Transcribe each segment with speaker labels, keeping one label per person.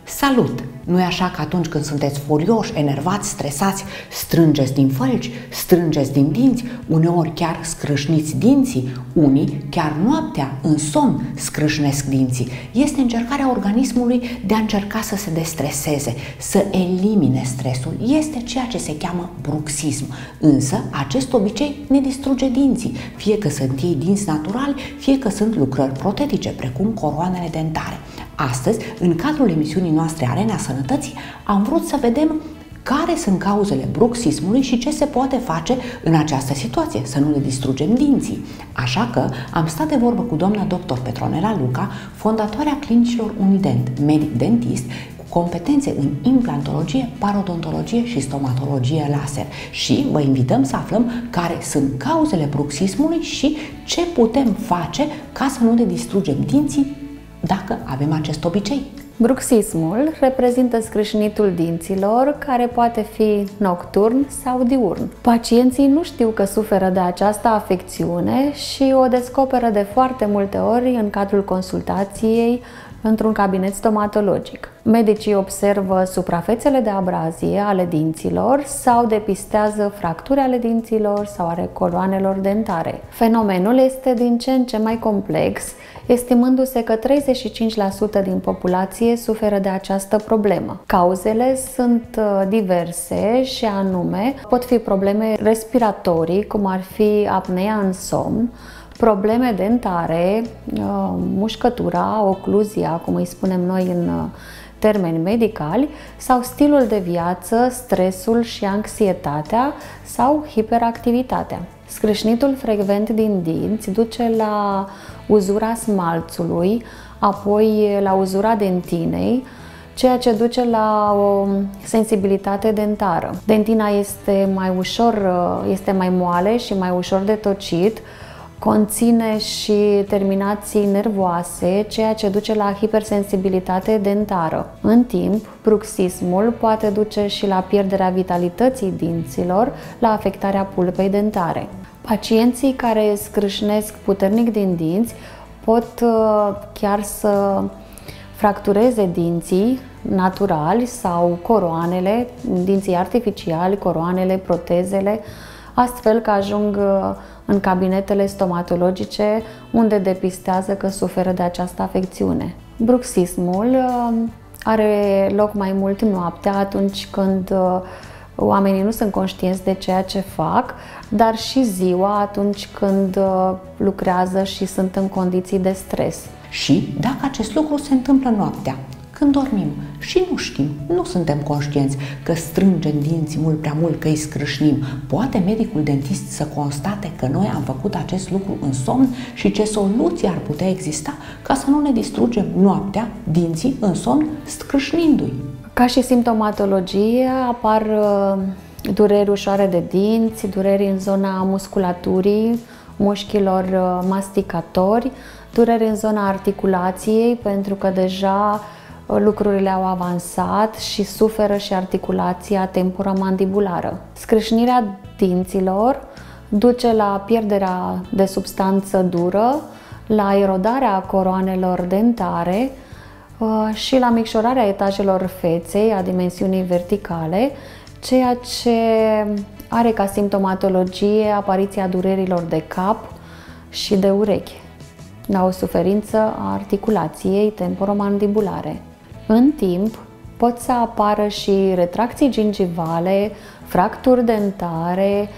Speaker 1: Salut! Nu e așa că atunci când sunteți furioși, enervați, stresați, strângeți din fălci, strângeți din dinți, uneori chiar scrâșniți dinții, unii chiar noaptea, în somn, scrâșnesc dinții. Este încercarea organismului de a încerca să se destreseze, să elimine stresul. Este ceea ce se cheamă bruxism. Însă, acest obicei ne distruge dinții, fie că sunt ei dinți naturali, fie că sunt lucrări protetice, precum coroanele dentare. Astăzi, în cadrul emisiunii noastre Arena Sănătății, am vrut să vedem care sunt cauzele bruxismului și ce se poate face în această situație, să nu le distrugem dinții. Așa că am stat de vorbă cu doamna dr. Petronela Luca, fondatoarea clinicilor Unident, medic dentist, cu competențe în implantologie, parodontologie și stomatologie laser. Și vă invităm să aflăm care sunt cauzele bruxismului și ce putem face ca să nu ne distrugem dinții dacă avem acest obicei.
Speaker 2: Bruxismul reprezintă scrâșnitul dinților, care poate fi nocturn sau diurn. Pacienții nu știu că suferă de această afecțiune și o descoperă de foarte multe ori în cadrul consultației într-un cabinet stomatologic. Medicii observă suprafețele de abrazie ale dinților sau depistează fracturi ale dinților sau ale coloanelor dentare. Fenomenul este din ce în ce mai complex, estimându-se că 35% din populație suferă de această problemă. Cauzele sunt diverse și anume pot fi probleme respiratorii, cum ar fi apnea în somn, probleme dentare, mușcătura, ocluzia, cum îi spunem noi în termeni medicali, sau stilul de viață, stresul și anxietatea sau hiperactivitatea. Scrâșnitul frecvent din dinți duce la uzura smalțului, apoi la uzura dentinei, ceea ce duce la o sensibilitate dentară. Dentina este mai moale și mai ușor de tocit, conține și terminații nervoase, ceea ce duce la hipersensibilitate dentară. În timp, bruxismul poate duce și la pierderea vitalității dinților, la afectarea pulpei dentare. Pacienții care scrâșnesc puternic din dinți pot chiar să fractureze dinții naturali sau coroanele, dinții artificiali, coroanele, protezele, astfel că ajung în cabinetele stomatologice, unde depistează că suferă de această afecțiune. Bruxismul are loc mai mult noaptea, atunci când oamenii nu sunt conștienți de ceea ce fac, dar și ziua, atunci când lucrează și sunt în condiții de stres.
Speaker 1: Și dacă acest lucru se întâmplă noaptea, când dormim și nu știm, nu suntem conștienți că strângem dinții mult prea mult, că îi scrâșnim, poate medicul dentist să constate că noi am făcut acest lucru în somn și ce soluții ar putea exista ca să nu ne distrugem noaptea dinții în somn scrâșnindu-i?
Speaker 2: Ca și simptomatologie apar dureri ușoare de dinți, dureri în zona musculaturii, mușchilor masticatori, dureri în zona articulației, pentru că deja lucrurile au avansat și suferă și articulația temporomandibulară. Scrâșnirea dinților duce la pierderea de substanță dură, la erodarea coroanelor dentare și la micșorarea etajelor feței a dimensiunii verticale, ceea ce are ca simptomatologie apariția durerilor de cap și de urechi, la o suferință a articulației temporomandibulare. În timp, pot să apară și retracții gingivale, fracturi dentare,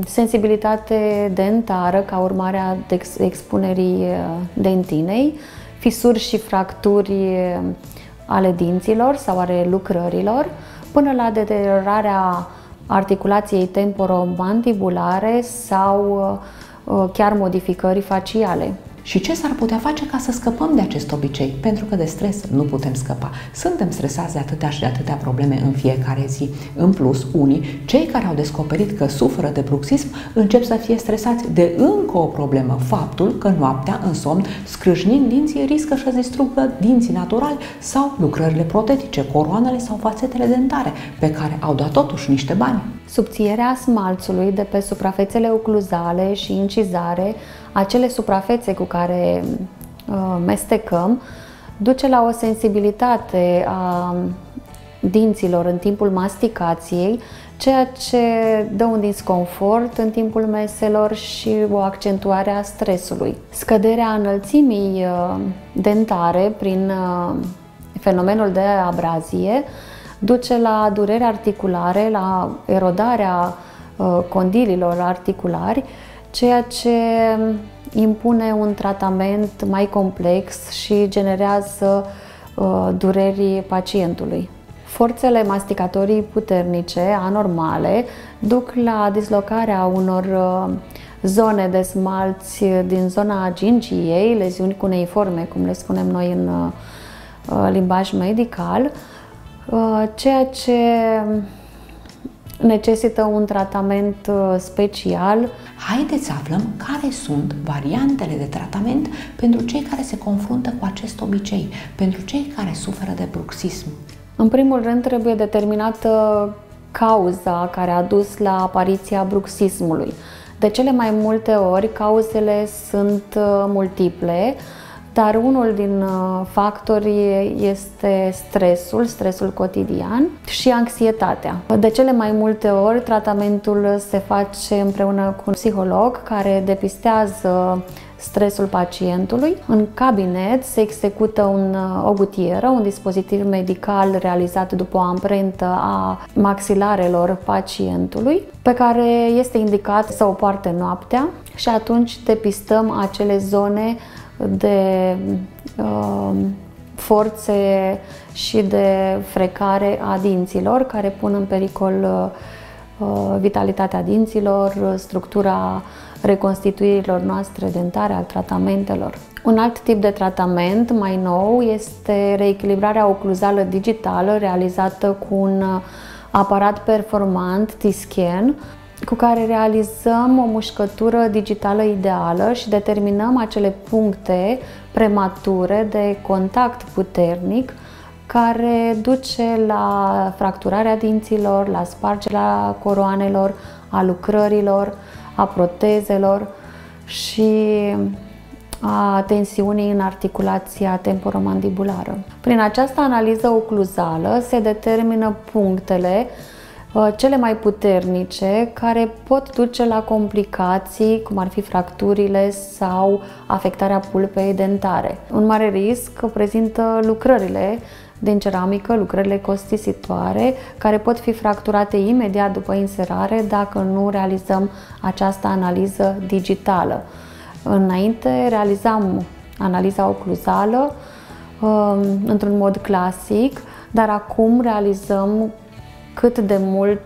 Speaker 2: sensibilitate dentară ca urmare a expunerii dentinei, fisuri și fracturi ale dinților sau ale lucrărilor, până la deteriorarea articulației temporomandibulare sau chiar modificări faciale.
Speaker 1: Și ce s-ar putea face ca să scăpăm de acest obicei? Pentru că de stres nu putem scăpa. Suntem stresați de atâtea și de atâtea probleme în fiecare zi. În plus, unii, cei care au descoperit că suferă de bruxism, încep să fie stresați de încă o problemă, faptul că noaptea, în somn, scrâșnind dinții, riscă să distrugă dinții naturali sau lucrările protetice, coroanele sau fațetele dentare, pe care au dat totuși niște bani.
Speaker 2: Subțierea smalțului de pe suprafețele ocluzale și incizare, acele suprafețe cu care mestecăm, duce la o sensibilitate a dinților în timpul masticației, ceea ce dă un disconfort în timpul meselor și o accentuare a stresului. Scăderea înălțimii dentare prin fenomenul de abrazie duce la dureri articulare, la erodarea condililor articulari, ceea ce impune un tratament mai complex și generează dureri pacientului. Forțele masticatorii puternice, anormale, duc la dislocarea unor zone de smalți din zona gingiei, leziuni cuneiforme, cum le spunem noi în limbaj medical, ceea ce necesită un tratament special.
Speaker 1: Haideți să aflăm care sunt variantele de tratament pentru cei care se confruntă cu acest obicei, pentru cei care suferă de bruxism.
Speaker 2: În primul rând, trebuie determinată cauza care a dus la apariția bruxismului. De cele mai multe ori, cauzele sunt multiple, dar unul din factori este stresul cotidian și anxietatea. De cele mai multe ori, tratamentul se face împreună cu un psiholog care depistează stresul pacientului. În cabinet se execută o gutieră, un dispozitiv medical realizat după o amprentă a maxilarelor pacientului, pe care este indicat să o poarte noaptea și atunci depistăm acele zone de forțe și de frecare a dinților care pun în pericol vitalitatea dinților, structura reconstituirilor noastre dentare, al tratamentelor. Un alt tip de tratament mai nou este reechilibrarea ocluzală digitală realizată cu un aparat performant T-Scan, cu care realizăm o mușcătură digitală ideală și determinăm acele puncte premature de contact puternic care duce la fracturarea dinților, la spargerea coroanelor, a lucrărilor, a protezelor și a tensiunii în articulația temporomandibulară. Prin această analiză ocluzală se determină punctele cele mai puternice care pot duce la complicații, cum ar fi fracturile sau afectarea pulpei dentare. Un mare risc prezintă lucrările din ceramică, lucrările costisitoare, care pot fi fracturate imediat după inserare dacă nu realizăm această analiză digitală. Înainte realizam analiza ocluzală într-un mod clasic, dar acum realizăm cât de mult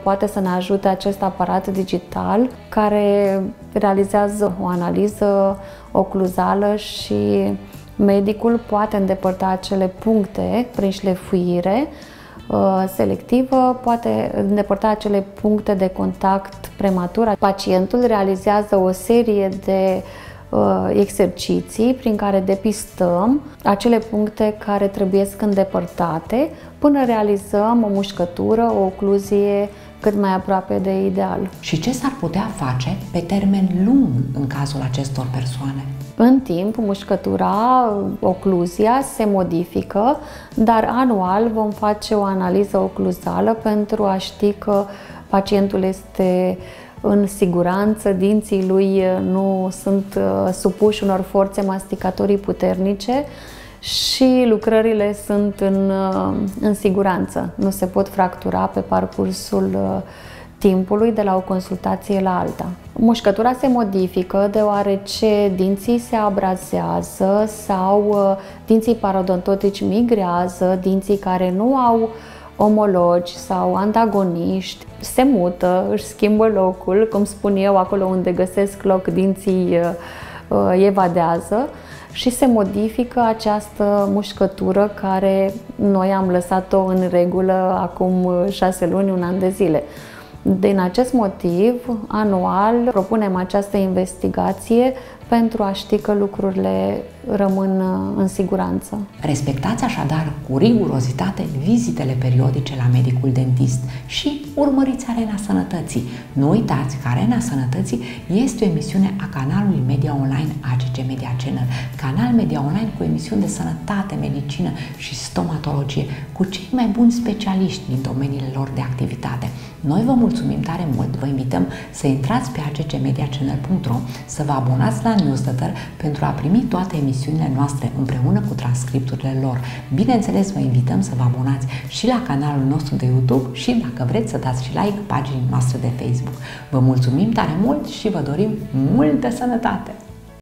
Speaker 2: poate să ne ajute acest aparat digital care realizează o analiză ocluzală și medicul poate îndepărta acele puncte prin șlefuire selectivă, poate îndepărta acele puncte de contact prematur. Pacientul realizează o serie de exerciții prin care depistăm acele puncte care trebuie îndepărtate până realizăm o mușcătură, o ocluzie cât mai aproape de ideal.
Speaker 1: Și ce s-ar putea face pe termen lung în cazul acestor persoane?
Speaker 2: În timp, mușcătura, ocluzia se modifică, dar anual vom face o analiză ocluzală pentru a ști că pacientul este în siguranță, dinții lui nu sunt supuși unor forțe masticatorii puternice și lucrările sunt în siguranță. Nu se pot fractura pe parcursul timpului de la o consultație la alta. Mușcătura se modifică deoarece dinții se abrazează sau dinții parodontotici migrează, dinții care nu au omologi sau antagoniști se mută, își schimbă locul, cum spun eu, acolo unde găsesc loc dinții evadează și se modifică această mușcătură care noi am lăsat-o în regulă acum 6 luni, un an de zile. Din acest motiv, anual propunem această investigație pentru a ști că lucrurile rămân în siguranță.
Speaker 1: Respectați așadar cu rigurozitate vizitele periodice la medicul dentist și urmăriți Arena Sănătății. Nu uitați că Arena Sănătății este o emisiune a canalului Media Online ACC Media Channel, canal Media Online cu emisiuni de sănătate, medicină și stomatologie, cu cei mai buni specialiști din domeniile lor de activitate. Noi vă mulțumim tare mult, vă invităm să intrați pe accmediachannel.ro, să vă abonați la newsletter pentru a primi toate emisiunile noastre împreună cu transcripturile lor. Bineînțeles, vă invităm să vă abonați și la canalul nostru de YouTube și, dacă vreți, să dați și like paginii noastre de Facebook. Vă mulțumim tare mult și vă dorim multă sănătate!